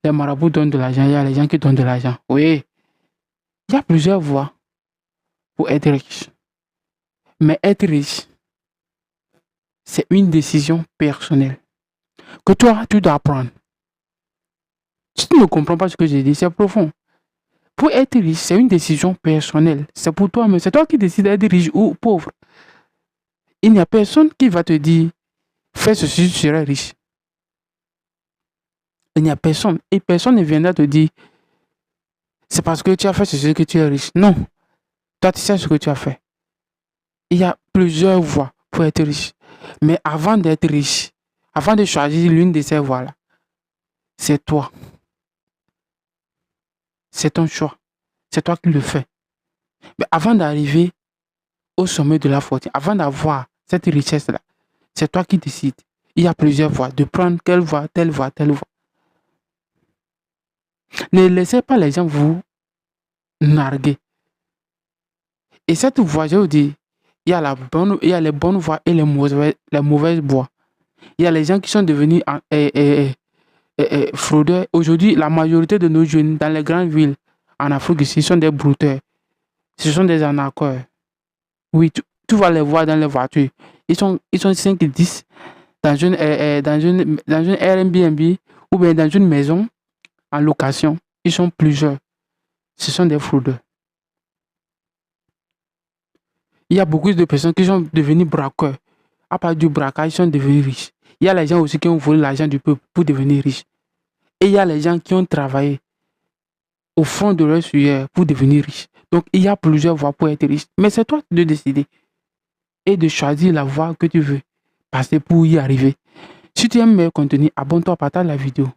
Les marabouts donnent de l'argent, il y a les gens qui donnent de l'argent. Oui, il y a plusieurs voies pour être riche. Mais être riche, c'est une décision personnelle que toi, tu dois prendre. Si tu ne comprends pas ce que j'ai dit, c'est profond. Pour être riche, c'est une décision personnelle. C'est pour toi-même. C'est toi qui décides d'être riche ou pauvre. Il n'y a personne qui va te dire, fais ceci, tu seras riche. Il n'y a personne. Et personne ne viendra te dire, c'est parce que tu as fait ceci que tu es riche. Non. Toi, tu sais ce que tu as fait. Il y a plusieurs voies pour être riche. Mais avant d'être riche, avant de choisir l'une de ces voies-là, c'est toi. C'est ton choix. C'est toi qui le fais. Mais avant d'arriver au sommet de la fortune, avant d'avoir cette richesse-là, c'est toi qui décides. Il y a plusieurs voies. De prendre quelle voie, telle voie, telle voie. Ne laissez pas les gens vous narguer. Et cette voie, je vous dis, il y a les bonnes voies et les mauvaises voies. Il y a les gens qui sont devenus fraudeurs. Aujourd'hui, la majorité de nos jeunes dans les grandes villes en Afrique ici sont des brouteurs. Ce sont des arnaqueurs. Oui, tu vas les voir dans les voitures. Ils sont 5 et 10 dans une Airbnb ou bien dans une maison en location. Ils sont plusieurs. Ce sont des fraudeurs. Il y a beaucoup de personnes qui sont devenues braqueurs. À part du braquage, ils sont devenus riches. Il y a les gens aussi qui ont volé l'argent du peuple pour devenir riches. Et il y a les gens qui ont travaillé au fond de leur sueur pour devenir riches. Donc, il y a plusieurs voies pour être riche. Mais c'est toi de décider et de choisir la voie que tu veux passer pour y arriver. Si tu aimes mes contenus, abonne-toi, partage la vidéo.